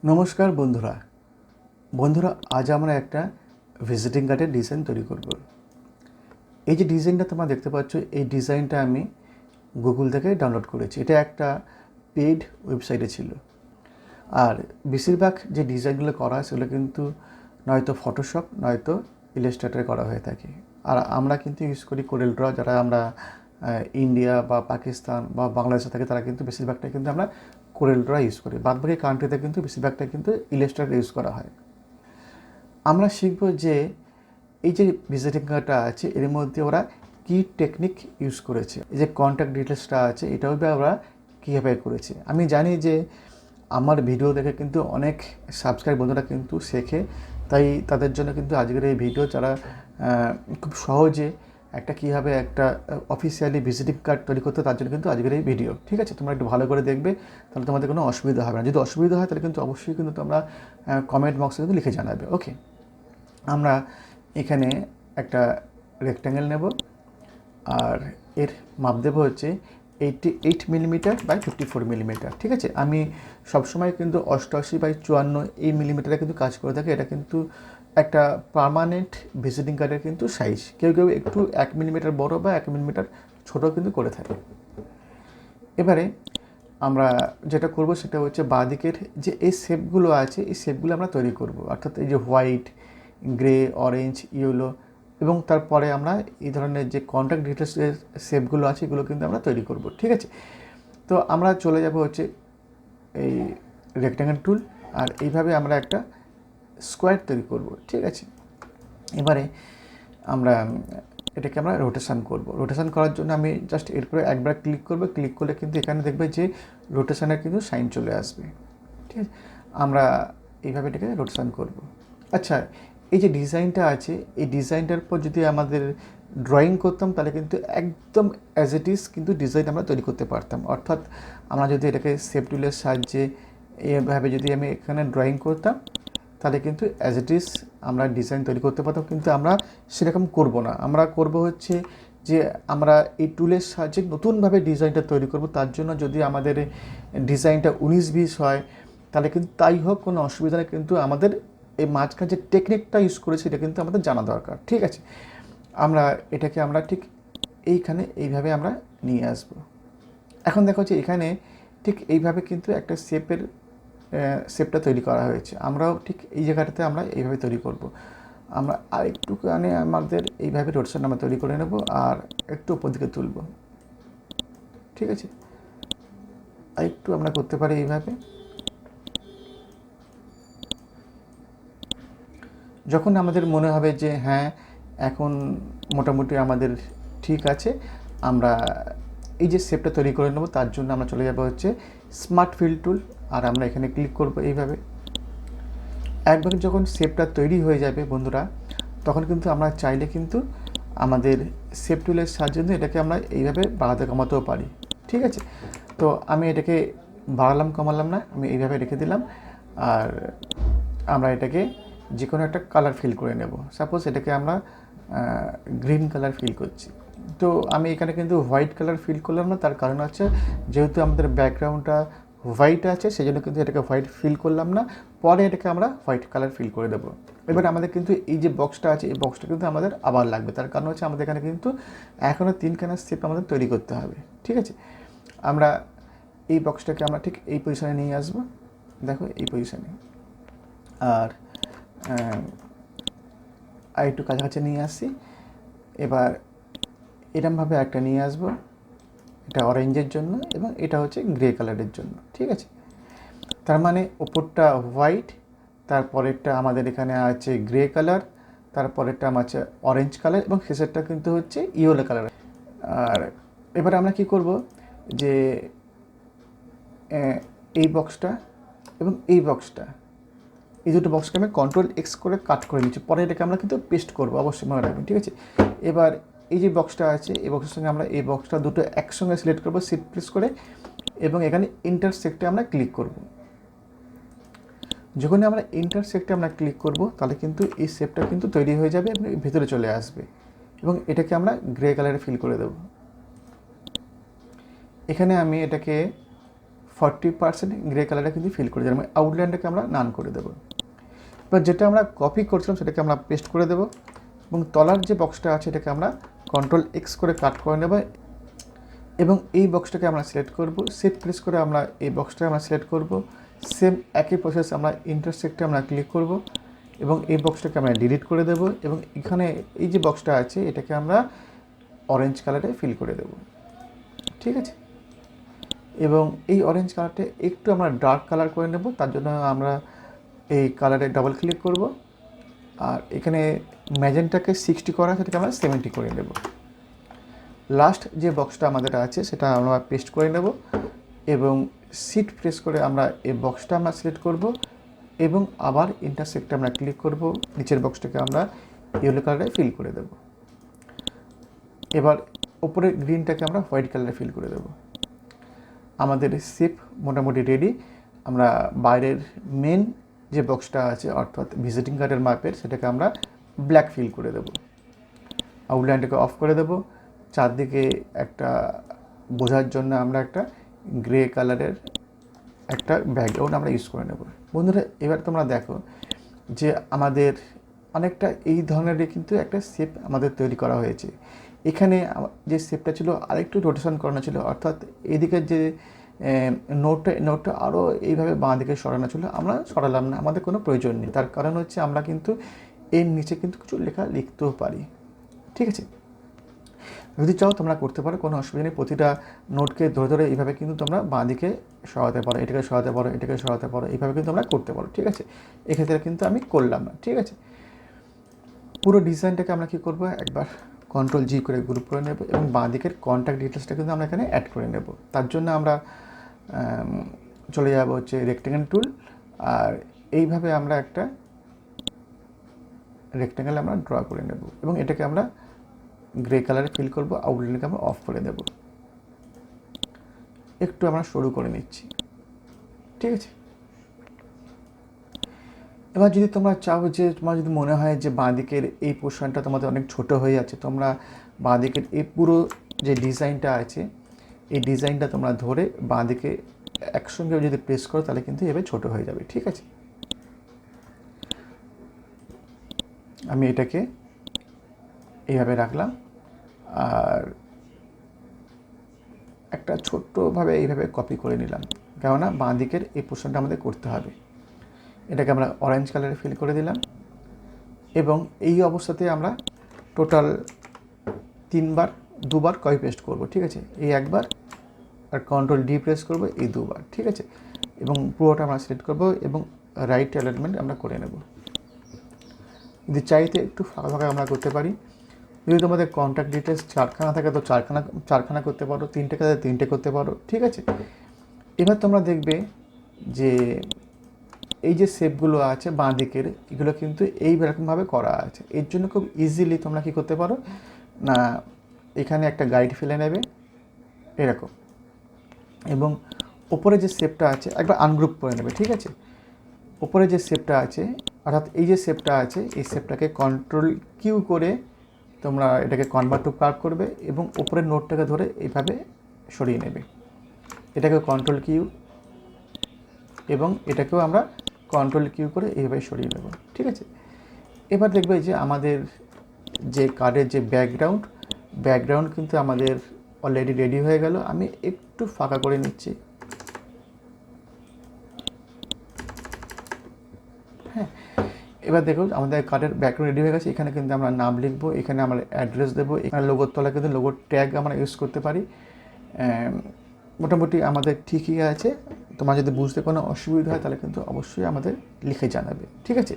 নমস্কার বন্ধুরা আজ আমরা একটা ভিজিটিং কার্ডের ডিজাইন তৈরি করব। এই যে ডিজাইনটা তোমরা দেখতে পাচ্ছ, এই ডিজাইনটা আমি গুগল থেকে ডাউনলোড করেছি। এটা একটা পেইড ওয়েবসাইটে ছিল। আর বেশিরভাগ যে ডিজাইনগুলো করা হয় সেগুলো কিন্তু নয়তো ফটোশপ নয়তো ইলাস্ট্রেটরে করা হয়ে থাকে। আর আমরা কিন্তু ইউজ করি CorelDRAW। যারা আমরা ইন্ডিয়া বা পাকিস্তান বা বাংলাদেশে থাকে তারা কিন্তু বেশিরভাগটা কিন্তু আমরা CorelDRAW ইউজ করি। বাদবাকি কান্ট্রিতে কিন্তু বেশিরভাগটা কিন্তু ইলাস্ট্রেটর ইউজ করা হয়। আমরা শিখব যে এই যে ভিজিটিং কার্ডটা আছে এর মধ্যে ওরা কী টেকনিক ইউজ করেছে, এই যে কন্ট্যাক্ট ডিটেলসটা আছে এটাও ওরা কীভাবে করেছে। আমি জানি যে আমার ভিডিও দেখে কিন্তু অনেক সাবস্ক্রাইব বন্ধুরা কিন্তু শেখে, তাই তাদের জন্য কিন্তু আজকের এই ভিডিও, যারা খুব সহজে কীভাবে একটা অফিসিয়ালি ভিজিটিং কার্ড তৈরি করতে, তার জন্য কিন্তু আজকের এই ভিডিও। ঠিক আছে, তোমরা একটু ভালো করে দেখবে, তাহলে তোমাদের কোনো অসুবিধা হবে না। যদি অসুবিধা হয় তাহলে কিন্তু অবশ্যই কিন্তু তোমরা কমেন্ট বক্সে কিন্তু লিখে জানাবে। ওকে, আমরা এখানে একটা রেক্ট্যাঙ্গেল নেব আর এর মাপ দেবো হচ্ছে 88 মিলিমিটার বাই 54 মিলিমিটার। ঠিক আছে, আমি সবসময় কিন্তু 88/54 এই মিলিমিটারে কিন্তু কাজ করে থাকি। এটা কিন্তু একটা পার্মানেন্ট ভিজিটিং কার্ডের কিন্তু সাইজ। কেউ কেউ একটু 1 মিলিমিটার বড় বা 1 মিলিমিটার ছোটো কিন্তু করে থাকে। এবারে আমরা যেটা করব সেটা হচ্ছে বাঁদিকের যে এই শেপগুলো আছে, এই শেপগুলো আমরা তৈরি করব। অর্থাৎ এই যে হোয়াইট, গ্রে, অরেঞ্জ, ইয়েলো এবং তারপরে আমরা এই ধরনের যে কন্ট্যাক্ট ডিটেলসের শেপগুলো আছে এগুলো কিন্তু আমরা তৈরি করব। ঠিক আছে, তো আমরা চলে যাব হচ্ছে এই রেক্ট্যাঙ্গেল টুল, আর এইভাবে আমরা একটা স্কোয়ার তৈরি করব। ঠিক আছে, এবারে আমরা এটাকে আমরা রোটেশন করব। রোটেশন করার জন্য আমি জাস্ট এরপরে একবার ক্লিক করব। ক্লিক করলে কিন্তু এখানে দেখবে যে রোটেশনের কিন্তু সাইন চলে আসবে। ঠিক আছে, আমরা এইভাবে এটাকে রোটেশন করব। আচ্ছা, এই যে ডিজাইনটা আছে এই ডিজাইনটার পর যদি আমাদের ড্রয়িং করতাম তাহলে কিন্তু একদম অ্যাজ ইট ইজ কিন্তু ডিজাইন আমরা তৈরি করতে পারতাম। অর্থাৎ আমরা যদি এটাকে শেপ টুলের সাহায্যে এইভাবে যদি আমি এখানে ড্রয়িং করতাম তাহলে কিন্তু অ্যাজ ইট ইজ আমরা ডিজাইন তৈরি করতে পারতাম, কিন্তু আমরা সেরকম করব না। আমরা করব হচ্ছে যে আমরা এই টুলের সাহায্যে নতুনভাবে ডিজাইনটা তৈরি করব। তার জন্য যদি আমাদের ডিজাইনটা 19-20 হয় তাহলে কিন্তু তাই হোক, কোনো অসুবিধা নেই, কিন্তু আমাদের এই মাঝখানে যে টেকনিকটা ইউজ করেছি এটা কিন্তু আমাদের জানা দরকার। ঠিক আছে, আমরা এটাকে আমরা ঠিক এইখানে এইভাবে আমরা নিয়ে আসব। এখন দেখো যে এখানে ঠিক এইভাবে কিন্তু একটা শেপটা তৈরি করা হয়েছে। আমরাও ঠিক এই জায়গাটাতে আমরা এইভাবে তৈরি করব। আমরা আর একটুখানি আমাদের এইভাবে রোটেশন আমরা তৈরি করে নেব আর একটু উপর দিকে তুলব। ঠিক আছে, আর একটু আমরা করতে পারি এইভাবে। যখন আমাদের মনে হবে যে হ্যাঁ এখন মোটামুটি আমাদের ঠিক আছে, আমরা এই যে শেপটা তৈরি করে নেব। তার জন্য আমরা চলে যাব হচ্ছে স্মার্ট ফিল টুল, আর আমরা এখানে ক্লিক করব এইভাবে। একবার যখন শেপটা তৈরি হয়ে যাবে বন্ধুরা, তখন কিন্তু আমরা চাইলে কিন্তু আমাদের শেপ টুলের সাহায্যে এটাকে আমরা এইভাবে বাড়াতে কমাতেও পারি। ঠিক আছে, তো আমি এটাকে বাড়ালাম কমালাম না, আমি এইভাবে রেখে দিলাম। আর আমরা এটাকে যে কোনো একটা কালার ফিল করে নেব। সাপোজ এটাকে আমরা গ্রিন কালার ফিল করছি, তো আমি এখানে কিন্তু হোয়াইট কালার ফিল করলাম না। তার কারণ হচ্ছে যেহেতু আমাদের ব্যাকগ্রাউন্ডটা হোয়াইট আছে সেই জন্য কিন্তু এটাকে হোয়াইট ফিল করলাম না, পরে এটাকে আমরা হোয়াইট কালার ফিল করে দেবো। এবার আমাদের কিন্তু এই যে বক্সটা আছে এই বক্সটা কিন্তু আমাদের আবার লাগবে। তার কারণ হচ্ছে আমাদের এখানে কিন্তু এখনও 3খানা শেপ আমাদের তৈরি করতে হবে। ঠিক আছে, আমরা এই বক্সটাকে আমরা ঠিক এই পজিশনে নিয়ে আসবো। দেখো এই পজিশনে, আর একটু কাছাকাছি নিয়ে আসছি। এবার এরমভাবে একটা নিয়ে আসবো, এটা অরেঞ্জের জন্য এবং এটা হচ্ছে গ্রে কালারের জন্য। ঠিক আছে, তার মানে ওপরটা হোয়াইট, তারপরেরটা আমাদের এখানে আছে গ্রে কালার, তারপরেরটা আমার আছে অরেঞ্জ কালার এবং শেষেরটা কিন্তু হচ্ছে ইয়েলো কালার। আর এবার আমরা কি করব যে এই বক্সটা এবং এই বক্সটা, এই দুটো বক্সকে আমি Ctrl+X করে কাট করে নিচ্ছি। পরে এটাকে আমরা কিন্তু পেস্ট করবো, অবশ্যই মনে রাখবেন। ঠিক আছে, এবার এই যে বক্সটা আছে এই বক্সের সঙ্গে আমরা এই বক্সটা দুটো একসঙ্গে সিলেক্ট করবো শিফট প্রেস করে, এবং এখানে ইন্টারসেক্টে আমরা ক্লিক করব। যখনই আমরা ইন্টারসেক্টে আমরা ক্লিক করব তাহলে কিন্তু এই শেপটা কিন্তু তৈরি হয়ে যাবে এবং ভেতরে চলে আসবে, এবং এটাকে আমরা গ্রে কালারে ফিল করে দেব। এখানে আমি এটাকে 40% গ্রে কালারটা কিন্তু ফিল করে দিলাম, আউটলাইনটাকে আমরা নান করে দেবো। এবার যেটা আমরা কপি করছিলাম সেটাকে আমরা পেস্ট করে দেবো এবং তলার যে বক্সটা আছে এটাকে আমরা CTRL X করে কাট করে নেব এবং এই বক্সটাকে আমরা সিলেক্ট করব, শিফট প্রেস করে আমরা এই বক্সটাকে আমরা সিলেক্ট করব। সেম একই প্রসেস আমরা ইন্টারসেক্টে আমরা ক্লিক করব এবং এই বক্সটাকে আমরা ডিলিট করে দেব এবং এখানে এই যে বক্সটা আছে এটাকে আমরা অরেঞ্জ কালারে ফিল করে দেব, ঠিক আছে। এবং এই অরেঞ্জ কালারটা একটু আমরা ডার্ক কালার করে নেব, তার জন্য আমরা এই কালারে ডাবল ক্লিক করব আর এখানে ম্যাজেন্টাকে 60 করা সেটাকে আমরা 70 করে নেব। লাস্ট যে বক্সটা আমাদের আছে সেটা আমরা পেস্ট করে নেব এবং শিফট প্রেস করে আমরা এই বক্সটা আমরা সিলেক্ট করব এবং আবার ইন্টারসেক্টে আমরা ক্লিক করব, নিচের বক্সটাকে আমরা ইয়েলো কালারে ফিল করে দেব। এবার উপরের গ্রিনটাকে আমরা হোয়াইট কালারে ফিল করে দেব। আমাদের শেপ মোটামুটি রেডি। আমরা বাইরের মেন যে বক্সটা আছে অর্থাৎ ভিজিটিং কার্ডের মাপের সেটাকে আমরা ব্ল্যাক ফিল করে দেব, আউটলাইনটাকে অফ করে দেব। চারদিকে একটা বোঝার জন্য আমরা একটা গ্রে কালারের একটা ব্যাকগ্রাউন্ড আমরা ইউজ করে নেব। বন্ধুরা এবার তোমরা দেখো যে আমাদের অনেকটা এই ধরনেরই কিন্তু একটা শেপ আমাদের তৈরি করা হয়েছে। এখানে যে শেপটা ছিল আরেকটু রোটেশন করানো ছিল, অর্থাৎ এদিকের যে নোটটা আরও এইভাবে বাঁ দিকে সরানো ছিল, আমরা সরালাম না, আমাদের কোনো প্রয়োজন নেই। তার কারণ হচ্ছে আমরা কিন্তু এর নিচে কিন্তু কিছু লেখা লিখতেও পারি, ঠিক আছে। যদি চাও তোমরা করতে পারো, কোনো অসুবিধা নেই। প্রতিটা নোটকে ধরে ধরে এইভাবে কিন্তু তোমরা বাঁ দিকে সরাতে পারো, এটাকে সরাতে পারো, এটাকে সরাতে পারো, এইভাবে কিন্তু তোমরা করতে পারো, ঠিক আছে। এক্ষেত্রে কিন্তু আমি করলাম না, ঠিক আছে। পুরো ডিজাইনটাকে আমরা কী করবো, একবার CTRL-G করে গ্রুপ করে নেব এবং বাঁ দিকের কন্ট্যাক্ট ডিটেলসটা কিন্তু আমরা এখানে অ্যাড করে নেব। তার জন্য আমরা চলে যাব হচ্ছে রেক্টেঙ্গেল টুল আর এইভাবে আমরা একটা রেক্টেঙ্গেল আমরা ড্র করে নেব এবং এটাকে আমরা গ্রে কালারে ফিল করব, আউটলাইনকে আমরা অফ করে দেব। একটু আমরা শুরু করে নিচ্ছি, ঠিক আছে। এবার যদি তোমরা চাও যে তোমার যদি মনে হয় যে বাঁদিকের এই পোর্শনটা তোমাদের অনেক ছোট হয়ে যাচ্ছে, তোমরা বাঁদিকের এই পুরো যে ডিজাইনটা আছে এই ডিজাইনটা তোমরা ধরে বাঁদিকে একসঙ্গে যদি প্রেস করো তাহলে কিন্তু এভাবে ছোট হয়ে যাবে, ঠিক আছে। আমি এটাকে এইভাবে রাখলাম আর একটা ছোট্টভাবে এইভাবে কপি করে নিলাম, কেননা বাঁ দিকের এই পোর্শনটা আমাদের করতে হবে। এটাকে আমরা অরেঞ্জ কালারে ফিল করে দিলাম এবং এই অবস্থাতে আমরা টোটাল দুবার কপি পেস্ট করব, ঠিক আছে। এই একবার আর CTRL-D প্রেস করব এই দুবার, ঠিক আছে। এবং পুরোটা আমরা সিলেক্ট করব এবং রাইট অ্যালাইনমেন্ট আমরা করে নেব। যদি চাইতে একটু ফাঁকা ফাঁকা আমরা করতে পারি। যদি তোমাদের কন্ট্যাক্ট ডিটেলস 4খানা থাকে তো চারখানা করতে পারো, 3টে কাজে 3টে করতে পারো, ঠিক আছে। এবার তোমরা দেখবে যে এই যে শেপগুলো আছে বাঁ দিকের এগুলো কিন্তু এইরকমভাবে করা আছে। এর জন্য খুব ইজিলি তোমরা কী করতে পারো না, এখানে একটা গাইড ফেলে নেবে এরকম এবং ওপরে যে শেপটা আছে একবার আনগ্রুপ করে নেবে, ঠিক আছে। ওপরে যে শেপটা আছে অর্থাৎ এই যে শেপটা আছে এই শেপটাকে CTRL-Q করে তোমরা এটাকে কনভার্ট টু কার্ভ করবে এবং ওপরের নোটটাকে ধরে এইভাবে সরিয়ে নেবে। এটাকে CTRL-Q এবং এটাকেও আমরা CTRL-Q করে এইভাবে সরিয়ে নেব, ঠিক আছে। এবার দেখবে যে আমাদের যে কার্ডের যে ব্যাকগ্রাউন্ড কিন্তু আমাদের অলরেডি রেডি হয়ে গেল। আমি একটু ফাঁকা করে নিচ্ছি, হ্যাঁ। এবার দেখো আমাদের কার্ডের ব্যাকগ্রাউন্ড রেডি হয়ে গেছে। এখানে কিন্তু আমরা নাম লিখবো, এখানে আমরা অ্যাড্রেস দেবো, এখানে লোগোর তলায় কিন্তু লোগোর ট্যাগ আমরা ইউজ করতে পারি। মোটামুটি আমাদের ঠিকই আছে। তোমার যদি বুঝতে কোনো অসুবিধা হয় তাহলে কিন্তু অবশ্যই আমাদের লিখে জানাবে, ঠিক আছে।